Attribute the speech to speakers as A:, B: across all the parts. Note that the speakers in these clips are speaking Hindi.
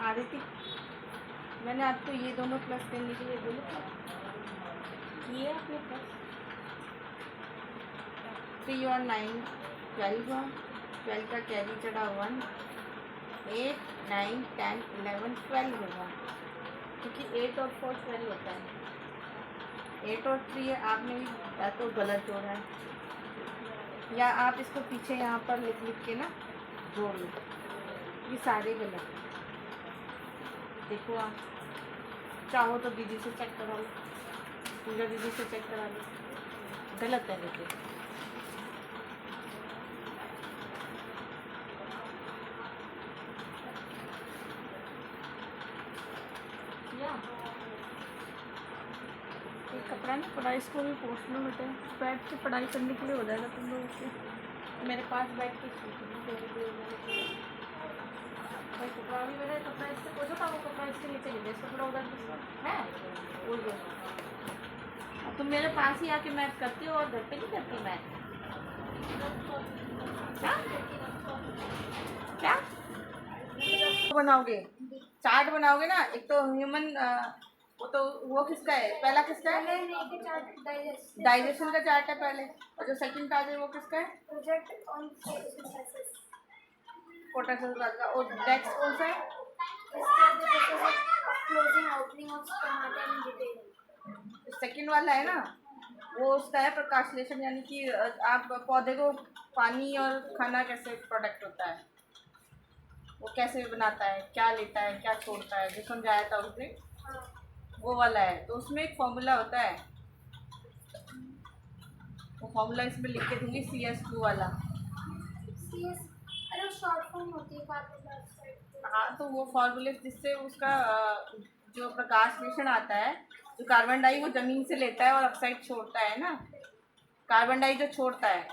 A: आ रही थी। मैंने आपको ये दोनों प्लस करने के लिए बोला था, ये आपने प्लस 3 और 9 12 हुआ, 12 का कैरी चढ़ा 1, 8 9 10 11 12 होगा, क्योंकि 8 और 4 12 होता है। 8 और 3 आपने या तो गलत जोड़ा है, या आप इसको पीछे यहाँ पर लिख लिख के ना जोड़ लो, ये सारे गलत हैं। देखो आप चाहो तो दीदी से चेक करा लो, पूजा दीदी से चेक करा लो, गलत है देखो। ये कपड़ा ना पढ़ाई इसको भी पोस्ट लो बेटे, बैठ के पढ़ाई करने के लिए हो जाएगा तुम लोगों के। मेरे पास बैठ के भाई कपड़ा भी मेरा कपड़ा इससे पोछा था, वो कपड़ा इसके नीचे गिर गया, इसका कपड़ा उधर है उड़ गया। अब तुम मेरे पास ही आके मैथ करती हो और घर पे नहीं करती मैथ। क्या बनाओगे? चार्ट बनाओगे ना, एक तो ह्यूमन वो किसका है, पहला किसका है? डाइजेशन का चार्ट है पहले, और जो सेकंड पेज है वो किसका है? पोटेशियम का। और नेक्स्ट कौन सा है? सेकंड वाला है ना, वो उसका है प्रकाशलेशन, यानी कि आप पौधे को पानी और खाना कैसे प्रोडक्ट होता है, वो कैसे बनाता है, क्या लेता है क्या छोड़ता है, जो समझाया था उसने, वो वाला है। तो उसमें एक फॉर्मूला होता है, वो फॉर्मूला इसमें लिख के दूंगी, CS2 वाला।
B: अरे शॉर्ट फॉर्म होती है कार्बन डाइऑक्साइड।
A: हाँ, तो वो फॉर्मूले जिससे उसका जो प्रकाश मिश्रण आता है, जो कार्बन डाई वो जमीन से लेता है और ऑक्साइड छोड़ता है ना, कार्बन डाई जो छोड़ता है,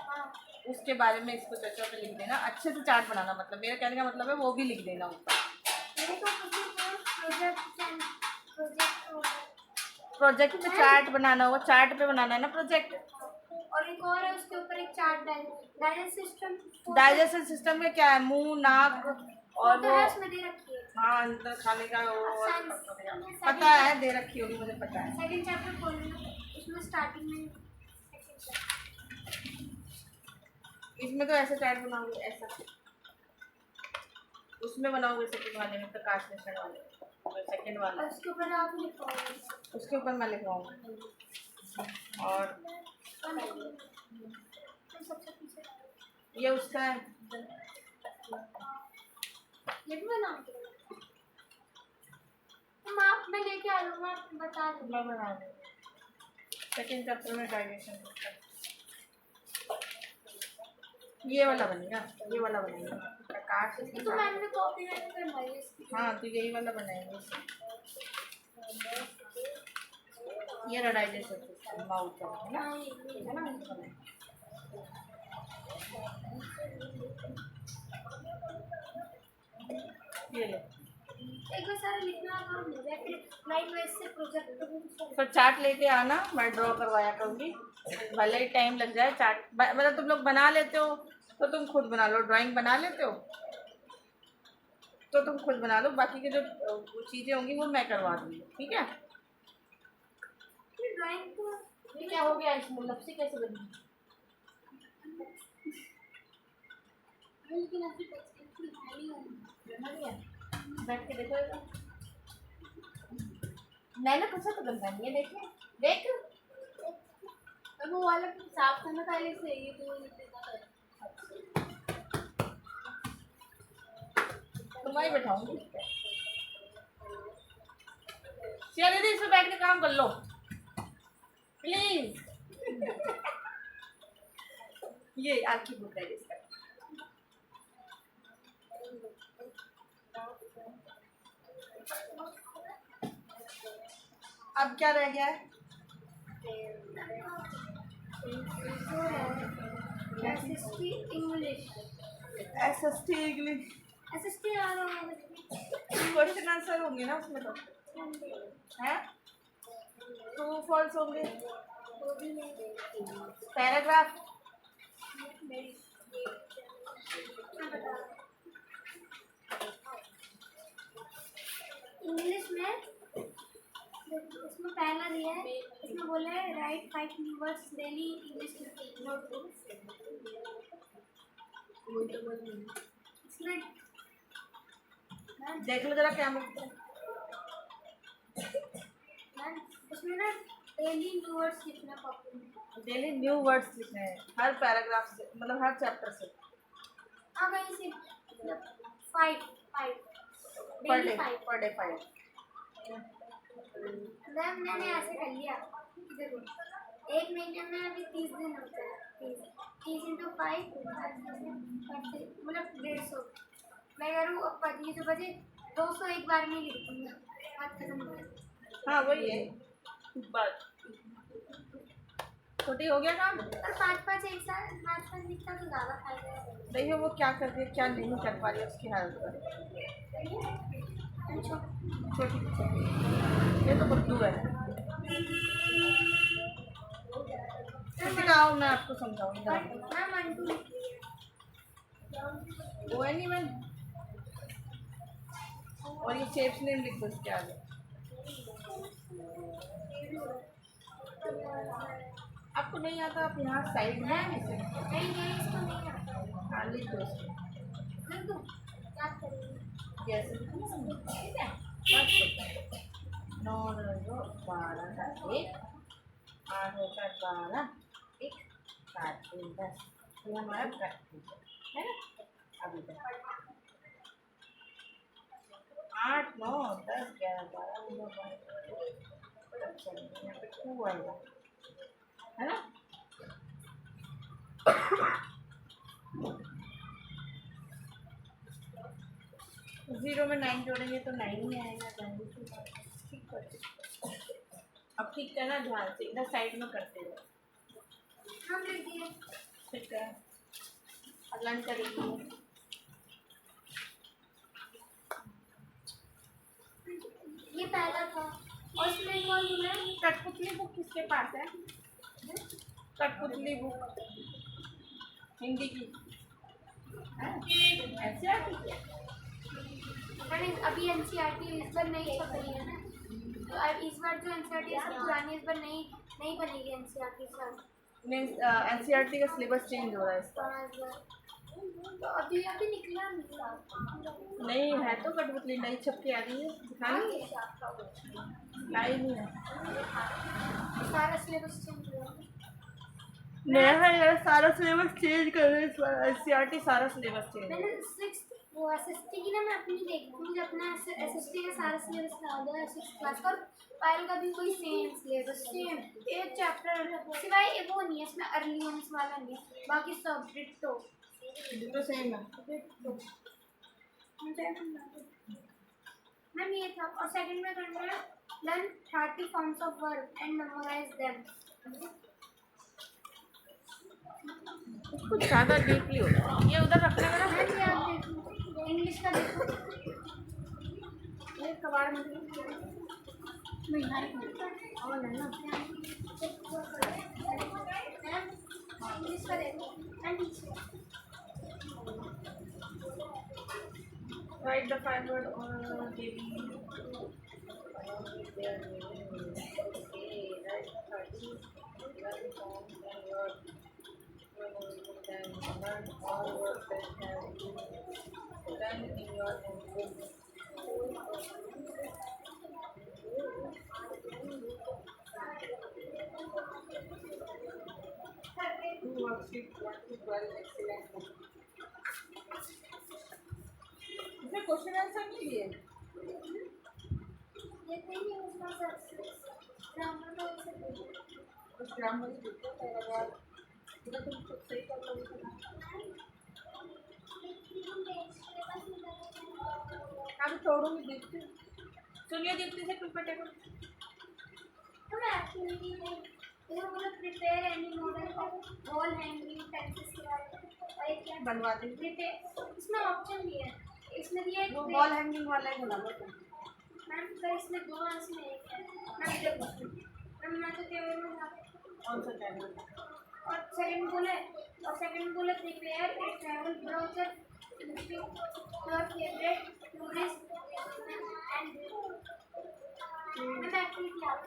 A: उसके बारे में इसको चर्चा पे लिख देना। अच्छे से चार्ट बनाना, मतलब मेरा कहने का मतलब है वो भी लिख देना ऊपर। प्रोजेक्ट पे चार्ट बनाना होगा, चार्ट पे बनाना है ना प्रोजेक्ट।
B: और एक और है उसके ऊपर एक चार्ट
A: डाइजेशन सिस्टम में क्या है, मुंह नाक और वो
B: उसमें दे रखी है।
A: हाँ, अंदर खाने का वो पता है, दे रखी होगी, मुझे पता है।
B: सेकंड चैप्टर खोलना, उसमें स्टार्टिंग में
A: इसमें तो ऐसे चार्ट बनाओगे, ऐसा उसमें बनाओगे सेकंड वाले में, प्रकाश मिश्रण वाले सेकंड वाला,
B: उसके ऊपर आप लिखोगे,
A: उसके ऊपर मैं लिखवाऊंगी। और
B: सबसे पीछे
A: ये उसका है,
B: ये भी बना के माप में लेके आ लूँगा, बता दूँगा।
A: मैं बना दूँगी सेकंड चैप्टर में डाइजेशन सिस्टम। ये वाला बनेगा, ये वाला बनेगा प्रकाश।
B: तो मैंने कॉपी में करवाई है इसकी।
A: हाँ, तो यही वाला बनाएंगे। ये रहा डाइजेशन सिस्टम, माउथ का है ना, है ना, ये लो।
B: एक बार सारा लिखना काम हो जाए, फिर लाइक वाइज से प्रोजेक्ट
A: फिर चार्ट लेके आना, मैं ड्रॉ करवाया करूँगी, भले ही टाइम लग जाए। चार्ट मतलब तुम लोग बना लेते हो तो तुम खुद बना लो, ड्राइंग बना लेते हो तो तुम खुद बना लो, बाकी की जो चीज़ें होंगी वो मैं करवा दूँगी, ठीक है।
B: ड्राइंग तो
A: ये क्या हो गया, इसमें लपसी कैसे बनी?
B: लेकिन अभी पेंसिल खाली है,
A: बैठ के देखो एक बार। मैंने पूछा तो गंदा नहीं है, देखे देख,
B: अब वो वाला साफ करना पहले से, ये तो
A: तो मैं ही बैठाऊंगी। चलिए दीदी, इसमें बैठ के काम कर लो प्लीज। ये आपकी बुक है इसका। अब क्या रह गया है?
B: इंग्लिश,
A: SST इंग्लिश,
B: SST आ रहा है,
A: क्वेश्चन आंसर होंगे ना उसमें, तो है ट्रू फॉल्स होंगे, पैराग्राफ,
B: है, इसमें बोला है right 5 new words daily English notebook. इसमें
A: देख लो जरा क्या मिलता है।
B: उसमें ना डेली न्यू वर्ड्स लिखना कॉपी में।
A: डेली न्यू वर्ड्स लिखने हैं हर पैराग्राफ से, मतलब हर चैप्टर से।
B: हाँ कहीं से 5
A: पर
B: daily
A: day
B: 5।
A: Per day 5।
B: Ma'am मैंने ऐसे कर लिया, देखो एक महीने में अभी 30 दिन होते हैं, 30 इंटू 5 मतलब 150। मैं करूँ अब 25 बजे 200 एक बार में लिख दूँगा, बात खत्म हो गई।
A: हाँ वही है बात, छोटी हो गया काम।
B: और 5 एक साथ 5 लिखता तो ज़्यादा फायदा है।
A: देखिए वो क्या कर रही है क्या नहीं कर पा रही है, उसकी हालत पर। छोटी ये तो बुद्धू है। आओ मैं आपको समझाऊंगी।
B: मैम 1 2
A: वो है नहीं मैं, और ये शेप्स नेम लिख दो इसके आगे। आपको नहीं आता, आप यहाँ साइड में
B: नहीं इसको नहीं आता।
A: हाँ लिख दो इसको।
B: लिख दूँ? याद करेंगे।
A: जैसे ठीक है, 9 9 12 का 1, 8 होता 12, 1 7 3 10। ये हमारा प्रैक्टिस है ना। अभी तक 8 9 10 11 12 यहाँ पे 2 आएगा है ना। जीरो में 9 जोड़ेंगे तो 9 ही आएगा। ठीक कर, अब ठीक करना ध्यान से, इधर साइड में करते रहो।
B: हम लिख दिए।
A: ठीक है, अब लर्न करेंगे।
B: ये पहला था और इसमें कौन है?
A: कठपुतली बुक किसके पास है? कठपुतली बुक हिंदी की ऐसे आती है।
B: मैंने अभी एनसीईआरटी इस बार नहीं छप रही है ना, तो अब इस बार जो एनसीईआरटी है पुरानी, इस बार नहीं बनेगी एनसीईआरटी इस बार।
A: एनसीईआरटी का सिलेबस चेंज हो रहा है इसका।
B: तो अभी निकला
A: नहीं है तो कठपुतली नई छप के आ रही है, दिखानी लाई नहीं है।
B: सारा सिलेबस चेंज हुआ
A: नया है यार, सारा सिलेबस चेंज कर रहे हैं इस बार। एनसीईआरटी सारा सिलेबस चेंज।
B: मैंने 6th वो एसएसटी की ना, मैं अपनी देखती हूँ, मुझे अपना एसएसटी का सारा सिलेबस लगा दिया 6th क्लास का। पायल का भी कोई सेम सिलेबस, सेम एक चैप्टर सिवाय वो नहीं है इसमें, अर्ली वंस वाला नहीं, बाकी सब डिट्टो
A: तो सेम है।
B: मैम ये था। और सेकंड में करना है learn 30 forms of verb and memorise them.
A: कुछ ज़्यादा डीपली होता है ये, उधर रखने का ना।
B: इंग्लिश का देखो, ये कबाड़ में और है ना इंग्लिश का देखो and
A: Write the 5 word or daily. Write 30 forms and words. Learn all words that have been done in your notebook. Do worksheet 1 to 12. Excellent. इसमें क्वेश्चन आंसर नहीं दिए।
B: ये नहीं है उसका सर ग्रामर का
A: उस ग्रामर की देखो पैराग्राफ इधर तुम खुद सही कर लोगे ना। अब छोड़ूंगी दीप्ति, सुनिए दीप्ति से कुछ बटेगा।
B: हम एक्टिविटी में ये बोला prepare any model of wall hanging text के बाद और एक क्या
A: बनवा देंगे।
B: प्रिपेयर, इसमें ऑप्शन भी है, इसमें दिया है
A: वो बॉल हैंगिंग वाला ही बना लो तुम।
B: मैम सर इसमें 2 इसमें एक है मैम, देखो मैम मैं तो क्या बोलूँगा
A: कौन सा चैनल?
B: और सेकंड बोले prepare a travel brochure your favourite tourist and ma'am activity आप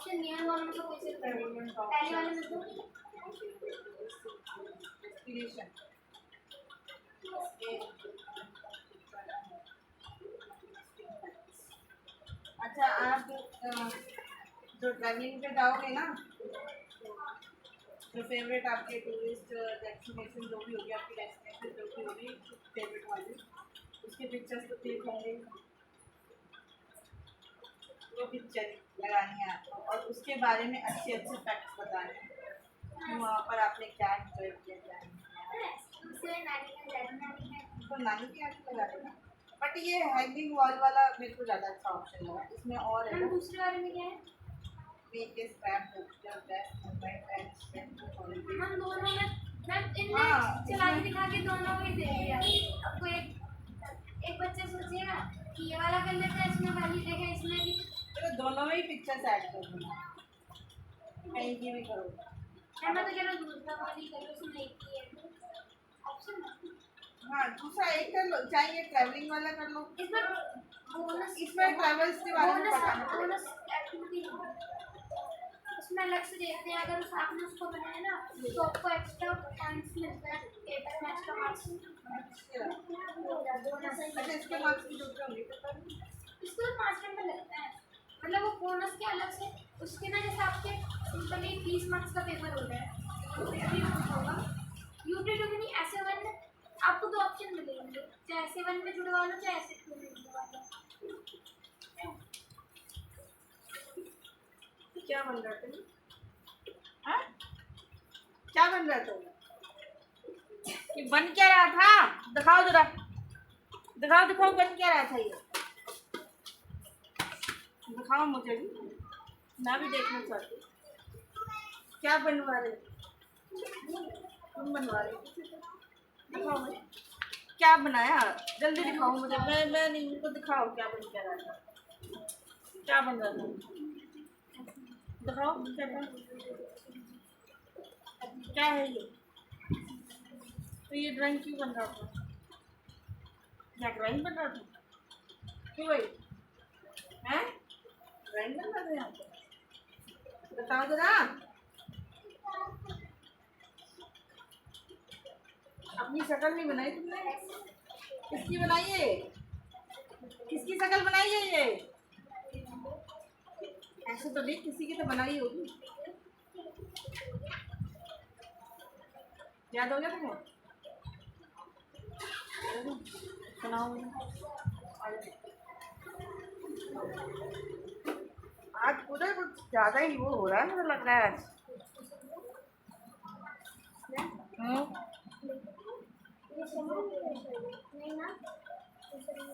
B: ऑप्शन नहीं है, दोनों में से कोई से कर देंगे। पहले वाले में तो
A: इंस्पिरेशन अच्छा आप जो ट्रैवलिंग पे जाओगे ना, जो फेवरेट आपके टूरिस्ट डेस्टिनेशन जो भी होगी, आपकी डेस्टिनेशन जो भी होगी फेवरेट वाली, उसके पिक्चर्स तो क्लिक होंगे, वो पिक्चर लगानी है आपको और उसके बारे में अच्छे अच्छे फैक्ट्स बताने हैं कि वहाँ पर आपने क्या एंजॉय किया, क्या नहीं किया।
B: दूसरे नानी का जाना है।
A: तो नानी के यहाँ पे लगा देना, बट ये हैंगिंग वॉल वाला मेरे को ज़्यादा अच्छा ऑप्शन लगा। इसमें और है
B: हम दूसरे वाले में क्या है?
A: Make a scrap book your best moment and spend your holiday.
B: हम दोनों में मैं इनने
A: हाँ,
B: चला के दिखा के दोनों में दे दिया। अब कोई एक बच्चा सोचेगा कि ये वाला कर लेते हैं, इसमें वाली जगह इसमें भी।
A: तो दोनों में ही पिक्चर्स ऐड कर दूँगा, कहीं की भी करो।
B: मैं तो कह रहा हूँ दूसरा वाली करो, उसमें एक ही है ऑप्शन।
A: हाँ, दूसरा एक कर लो, चाहिए ट्रैवलिंग वाला कर लो।
B: इसमें बोनस,
A: इसमें ट्रैवल्स के बारे में बताना पड़ेगा।
B: बोनस एक्टिविटी उसमें अलग से देते हैं। अगर आपने उसको बनाया ना तो आपको एक्स्ट्रा पॉइंट्स मिलता है, पेपर में एक्स्ट्रा मार्क्स।
A: अच्छा, इसके मार्क्स भी जोड़ते होंगे
B: इसको तो 5 नंबर लगता है, मतलब वो बोनस के अलग से उसके ना, जैसे आपके सिंपली 20 मार्क्स का पेपर होता है अभी होगा यूट्यूब में नहीं, ऐसे वन आपको 2 ऑप्शन मिलेंगे, चाहे ऐसे वन में जुड़वा लो चाहे ऐसे 2 में जुड़वा लो।
A: क्या बन रहा है? हाँ, क्या बन रहा था? ये बन क्या रहा था? दिखाओ जरा, दिखाओ दिखाओ, बन क्या रहा था ये? दिखाओ मुझे भी, मैं भी देखना चाहती हूँ। क्या बनवा रहे? तुम बनवा रहे? दिखाओ मुझे, क्या बनाया? जल्दी दिखाओ मुझे, मैं नहीं, मुझको दिखाओ क्या बन क्या रहा था, क्या बन रहा था? दिखाओ क्या है ये? तो ये ड्राइंग क्यों बन रहा था? क्या ड्राइंग बन रहा था? क्यों भाई? हैं? ड्राइंग बन रहा था यहाँ पे? बताओ जरा। अपनी शक्ल नहीं बनाई तुमने? किसकी बनाई है? किसकी शक्ल बनाई है ये? ऐसे तो नहीं, किसी की तो बनाई होगी। याद हो गया तुम्हें? सुनाओ। आज पूरा कुछ ज्यादा ही वो हो रहा है, मुझे लग रहा है आज।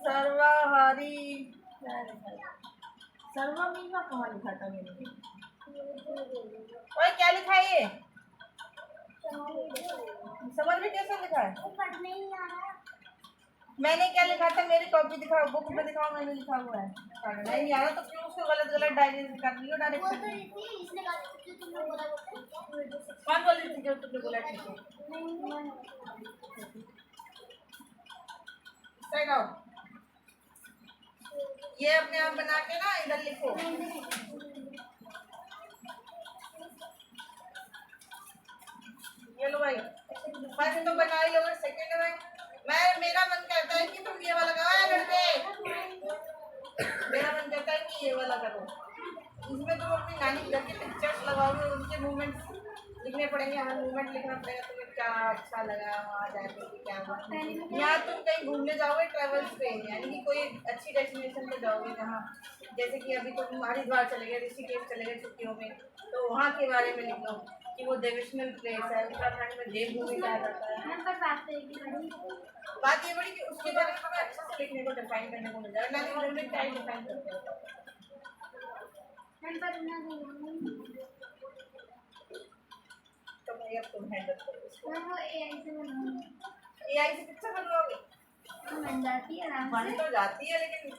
A: सर्वाहारी सर्वमीवा कहाँ लिखा था मैंने? ओए क्या लिखा है ये? समझ में कैसे लिखा है? मैंने क्या लिखा था? मेरी कॉपी दिखाओ, बुक में दिखाओ, मैंने लिखा हुआ है। नहीं आ रहा तो क्यों उसको गलत गलत डायरी कर लियो डायरेक्ट। कौन बोल रही थी जो तुमने बोला ठीक है? साइड आओ, ये अपने आप बना के ना इधर लिखो। ये लो भाई, फर्स्ट तो बना ही लो, सेकंड में मेरा मन करता है कि तुम ये वाला लगाओ लड़के, मेरा मन करता है कि ये वाला करो। इसमें तुम अपनी नानी घर के पिक्चर्स लगाओगे, उनके मूवमेंट्स लिखने पड़ेंगे, हमें मूवमेंट लिखना पड़ेगा, तुम्हें क्या अच्छा लगा वहाँ जाके, क्या यहाँ तुम कहीं घूमने जाओगे ट्रैवल्स पे, यानी कि कोई अच्छी डेस्टिनेशन पे जाओगे जहाँ, जैसे कि अभी तो तुम हरिद्वार चले गए, ऋषिकेश चले गए छुट्टियों में, तो वहाँ के बारे में लिख लो कि वो डिविजनल प्लेस है, उत्तराखंड में देवभूमि कहा जाता है। बात ये बड़ी कि उसके बारे में हमें अच्छे से लिखने को डिफाइन करने को मिल जाए, ना कि उन्होंने क्या डिफाइन करते हैं। तो भैया तुम हैंडल करो, एआई से पिक्चर बनवाओगे? बन तो जाती है लेकिन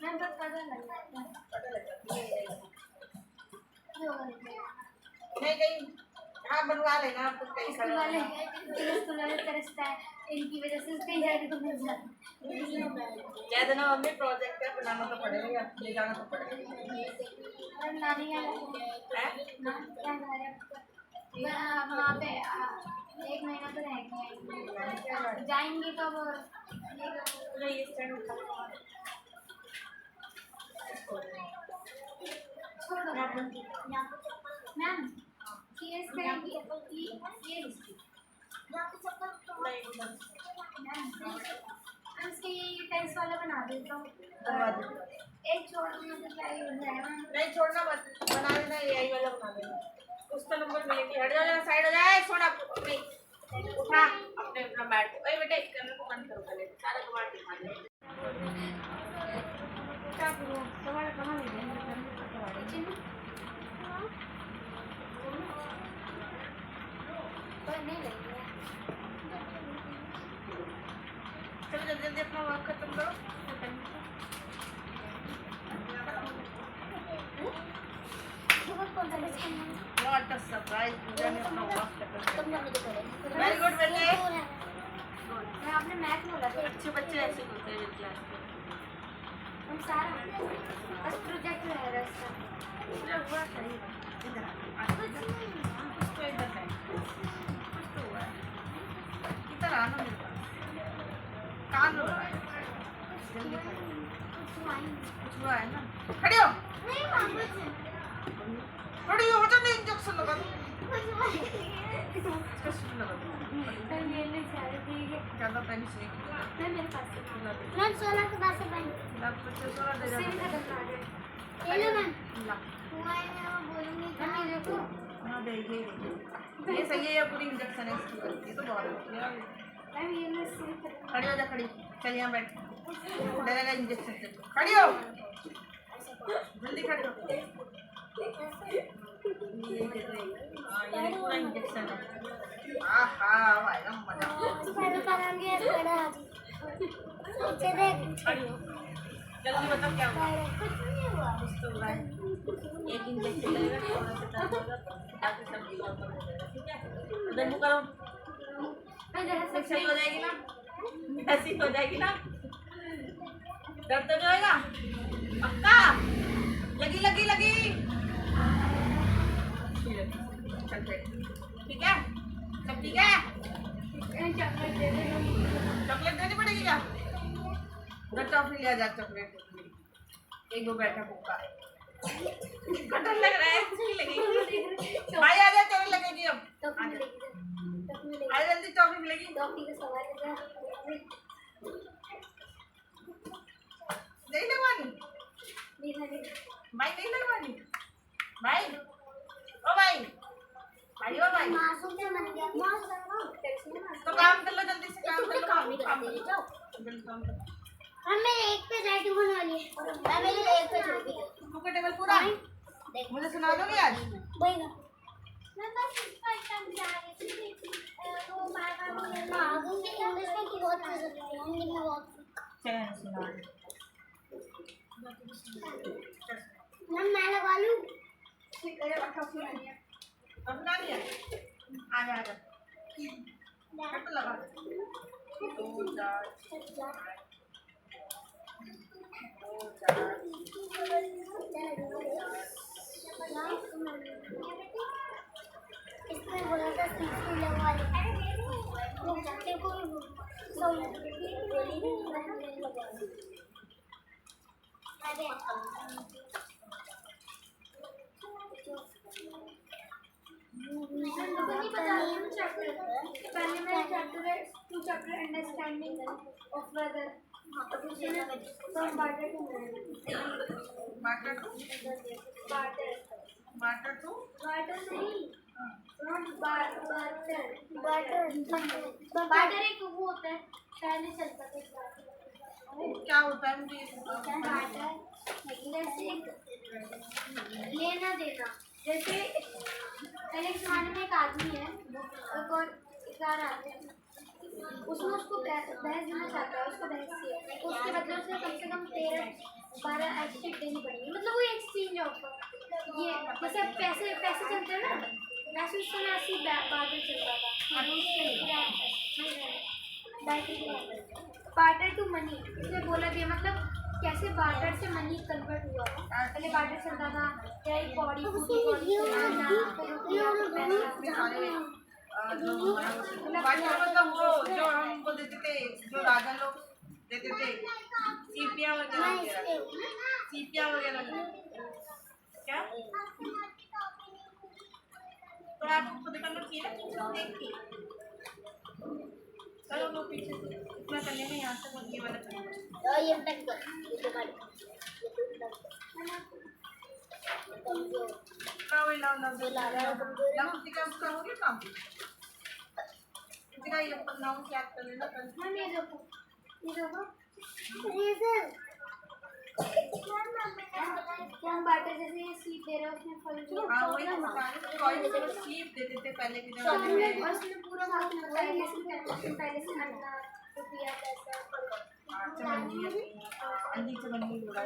A: पता लग जाती है नहीं कहीं। हाँ बनवा लेना, आप कहीं
B: इनकी वजह से उसका यार तो मिल जाता
A: कह देना मम्मी प्रोजेक्ट है बनाना तो पड़ेगा ले जाना तो पड़ेगा।
B: और नानी क्या वहाँ पे 1 महीना तो रहेंगे जाएंगे तो वो
A: ये स्टैंड उठा
B: छोड़ो मैम सीएस करेंगी ये हम इसके ये टेंस वाला बना देता हूँ एक छोड़ने से क्या ही हो जाएगा
A: नहीं छोड़ना मत बना देना एआई वाला बना देना उसका नंबर मिलेगी। हट जाओ जरा साइड हो जाए छोड़ आप अपने उठा अपने अपना बैठ ओए बेटे कैमरे को बंद करो पहले सारा कमाल दिखा दे क्या करूं तुम्हारा कमाल नहीं है
B: पर नहीं लगेगा
A: चलो जल्दी जल्दी अपना वर्क खत्म करो।
B: कौन सा लेसन है
A: व्हाट अ सरप्राइज पूजा ने अपना वर्क खत्म
B: तुम लोग मुझे करो
A: वेरी गुड बेटे
B: मैं आपने मैथ बोला था
A: अच्छे बच्चे ऐसे होते हैं क्लास में।
B: हम सारा बस प्रोजेक्ट रह रहा है इसका
A: पूजा हुआ सही इधर कुछ तो इधर है कुछ तो हुआ है इधर आना मेरे पास कान रो रहा है जल्दी कुछ हुआ है ना खड़े हो
B: नहीं वापस
A: खड़ी हो तो नहीं इंजेक्शन लगा दो इंजेक्शन लगा दो
B: मैं लेने जा रही थी
A: ज्यादा पेन से
B: मैं मेरे पास मैं 16 के पास से पेन
A: लाभ बच्चे सोना दे
B: सिर
A: जाओ
B: का दर्द है ले लो मैम
A: ला
B: हुआ है मैं बोलूंगी क्या देखो
A: हाँ दे ये सही है ये पूरी इंजेक्शन है इसकी ये तो बहुत है
B: मैम ये मैं सिर का
A: खड़ी हो जा खड़ी चल यहाँ बैठ डरेगा इंजेक्शन से खड़ी हो जल्दी खड़ी हो ये पूरा इंजेक्शन है आहा भाई हम मजा
B: पहले करेंगे बड़ा नीचे देख
A: खड़ी हो जल्दी बताओ क्या हुआ
B: कुछ नहीं हुआ
A: कुछ तो हुआ है एक इंजेक्शन लगेगा थोड़ा सा दर्द होगा ताकि सब ठीक हो जाएगा ठीक है उधर मुँह करो
B: मैं जरा
A: सब सही हो जाएगी ना ऐसी हो जाएगी ना दर्द तो जाएगा पक्का लगी लगी लगी चलते ठीक है सब ठीक है
B: चॉकलेट दे दे
A: चॉकलेट देनी पड़ेगी क्या उधर टॉफी लिया जा चॉकलेट एक दो बैठा भूखा कटन लग रहा है अच्छी लगी भाई आ जा चोरी लगेगी अब
B: टॉफी मिलेगी
A: आ जल्दी टॉफी मिलेगी
B: टॉफी का सवाल है
A: नहीं लगवानी
B: नहीं
A: भाई नहीं लगवानी भाई ओ भाई भाई ओ भाई
B: मासूम क्या बन गया मासूम
A: तो काम कर लो जल्दी से काम कर लो
B: काम नहीं करते
A: लो
B: जाओ
A: जल्दी काम कर लो
B: हम मेरे एक पे राइटिंग होने वाली है मैं मेरे एक पे छोड़ दी
A: बुक का टेबल पूरा
B: देख
A: मुझे सुना दोगे आज
B: वही ना मैं बस फर्स्ट टाइम जा रही थी वो बार-बार बोले ना आगे इंग्लिश में की बहुत चीज होती है हिंदी में बहुत
A: चैन सुना
B: मैं लगा लूं
A: ठीक है रखा सुना लिया अब ना लिया आ जा कट लगा दो चार
B: इसमें बोला था सीसी लगवा ले लोग जाते को पहले मेरा चैप्टर है 2 chapter understanding of weather from barter to
A: मार्टर टू
B: barter
A: मार्टर टू
B: barter नहीं not barter barter एक वो होता है पहले चलता था
A: क्या होता है मुझे ये बताओ
B: barter जैसे लेना देना जैसे पहले एक जमाने में एक आदमी है और एक और आदमी है उसमें उसको बहस देना चाहता है उसको बहस चाहिए उसके बदले उसे कम से कम 13-12 ऐसी देनी पड़ेगी मतलब वो एक्सचेंज ऑफर ये जैसे पैसे पैसे चलते हैं ना वैसे उस समय ऐसी बातें चल रहा था और उसके बार्टर टू मनी, इसने बोला भी है, मतलब कैसे बार्टर से मनी कन्वर्ट हुआ। पहले बार्टर चलता था क्या, एक बॉडी
A: मतलब वो जो हमको देते थे, जो राजा लोग देते थे, सीपियाँ वगैरह क्या, तो आपको खुद करना चाहिए ना, देख के चलो वो पीछे से इतना करने में यहाँ से ये वाला उसका हो गया काम, ये अपन नाम याद कर लेना कल।
B: बार्टर जैसे सीट दे रहे हैं उसमें फल,
A: हाँ वही तो बता रहे, चॉइस को सीप देते थे पहले के जमाने में,
B: और उसमें पूरा पहले से अन्ना रुपया पैसा
A: अंजी से बनी बोला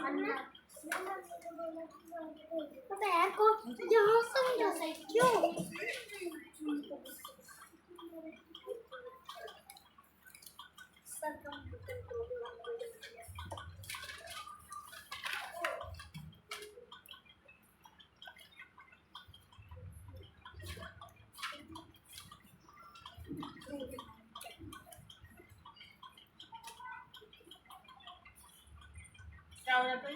B: अन्ना। पता है को जहाँ समझो सही क्यों
A: क्या हो जाता है,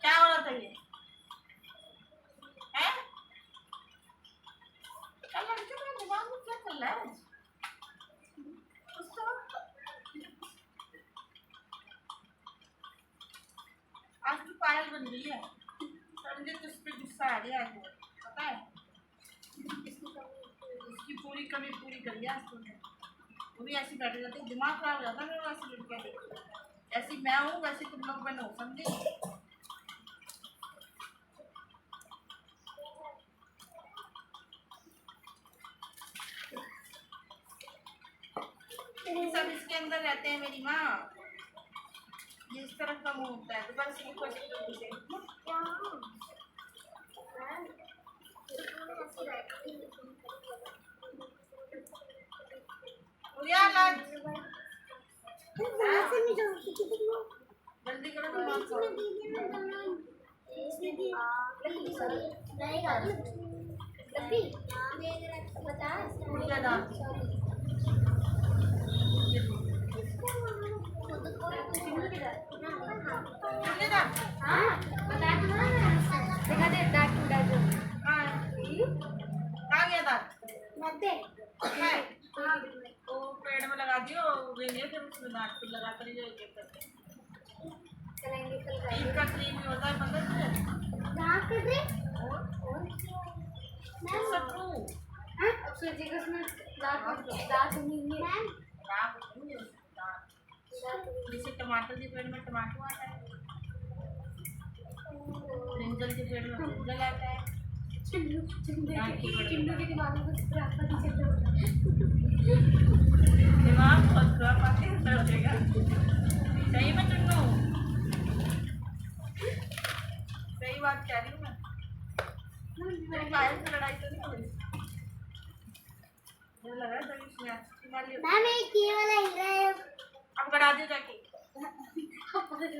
A: क्या हो जाता है, हैं? क्या लड़के का दिमाग में क्या चल रहा है? आज तो पायल बन गई है, मुझे तो उस पर गुस्सा आ गया है, पता है उसकी पूरी कमी पूरी कर दिया आज तुमने। वो भी ऐसी बैठ जाती है, दिमाग खराब हो जाता है मेरा, ऐसी लड़कियाँ देख, ऐसी मैं हूँ वैसे तुम लोग बनो, समझे? सब इसके अंदर रहते हैं मेरी माँ, जिस तरफ का मुंह होता है तो बस ये क्वेश्चन जल्दी करो पेड़ में लगा दियो, फिर उसमें दांत पे लगा कर ईद का क्रीम भी होता है बंदर जैसे टमाटर के पेड़ में टमाटर आता है, ब्रिंजल के पेड़ में ब्रिंजल आता है,
B: चिल्लू के दिमाग में कुछ पता नहीं चल रहा,
A: दिमाग बहुत खराब आते हैं हो जाएगा सही में चुन्नू, सही बात कह रही हूँ मैं, पायल से लड़ाई तो नहीं हो रही, मुझे लग रहा है इसमें
B: ये वाला हीरा है,
A: अब गड़ा दियो जाके,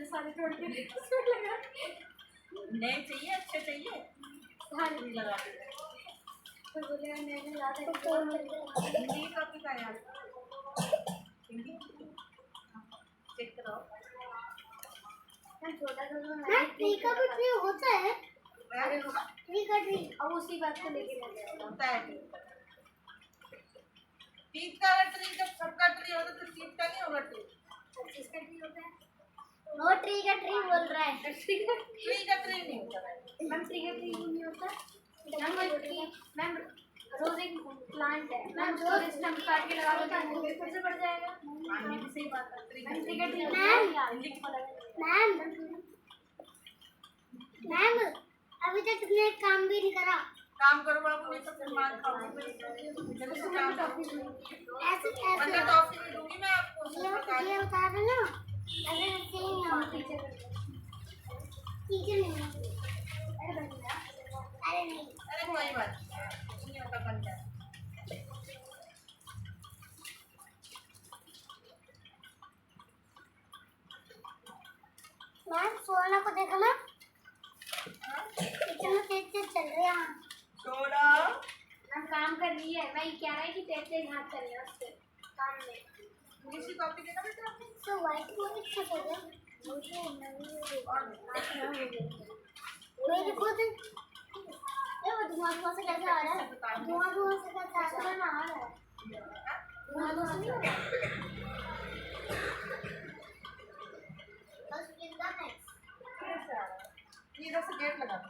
B: सारे छोड़ के
A: नहीं चाहिए, अच्छे चाहिए, नहीं लगा दियो
B: तो बोलेगा मैंने ज़्यादा
A: हिंदी कॉपी का यार, हिंदी चेक करो,
B: छोटा सा ट्री का भी ट्री होता है, ट्री का ट्री, अब उसी बात को लेके
A: होता है ट्री का ट्री, जब सबका ट्री होता तो ट्री का नहीं होगा,
B: किसका ट्री होता है, वो ट्री का ट्री बोल रहा है,
A: ट्री का ट्री नहीं होता है
B: मैम, ट्री का ट्री नहीं होता मैम, रोज एक प्लांट है मैम, जो स्टम्प काट के लगा दो तो फिर से बढ़ जाएगा,
A: ये भी सही बात है, ट्री का
B: ट्री का ट्री मैम अभी तक तुमने काम भी नहीं करा,
A: काम करो बाबू, नहीं तो फिर मार खाओगे,
B: ऐसे
A: अंदर टॉफी नहीं दूंगी मैं आपको,
B: ये बता रहे ना, अगर टीचर नहीं, अरे नहीं,
A: अरे कोई बात नहीं होता, बन जाए
B: मैम सोना को देखो ना, किचन में तेज तेज चल रहे हैं।
A: सोना
B: मैम काम कर रही है, वही कह रहा है कि तेज तेज हाथ चल रहे हैं उसके काम में।
A: इंग्लिश की कॉपी देना बेटा।
B: तो व्हाइट बोर्ड अच्छा हो गया। मेरी खुद ये वो धुआं से कैसे आ रहा है? धुआं से कैसे आ रहा है? धुआं से नहीं आ रहा है। बस जिंदा है।
A: ये इधर से गेट लगा दो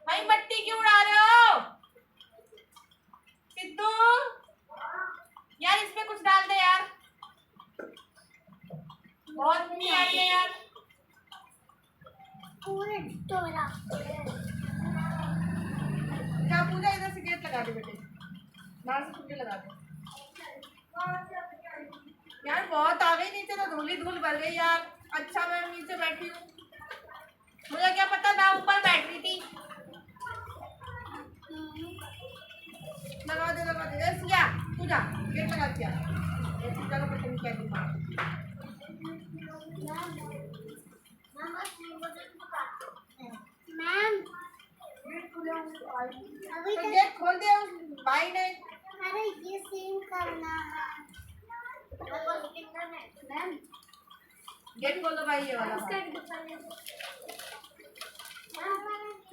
A: भाई। मट्टी क्यों उड़ा रहे हो सिद्धू? यार इसमें कुछ डाल दे यार, बहुत मिट्टी आ रही है यार।
B: पूरे टोला
A: क्या पूजा, इधर से गेट लगा दे बेटे, बाहर से कुंडी लगा दे यार। बहुत आ गई नीचे, तो धूल ही धूल भर गई यार। अच्छा मैं नीचे बैठी हूँ, मुझे क्या पता, मैं ऊपर बैठ रही थी। लगा दे सिया, पूजा गेट लगा दिया। पूजा का पता नहीं क्या दिमाग।
B: मैम
A: तो गेट खोल दे उस भाई ने।
B: अरे ये सीन करना है मैम।
A: गेट खोल दो भाई, ये वाला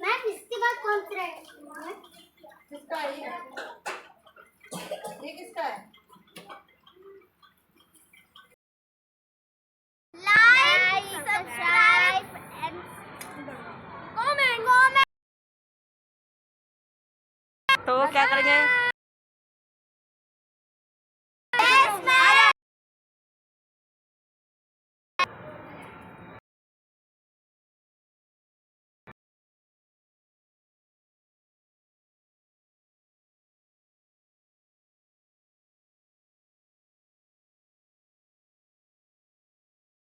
B: मैम इसके बाद कौन सा है?
A: किसका है ये किसका है?
B: Like subscribe and comment.
A: तो वो क्या करेंगे?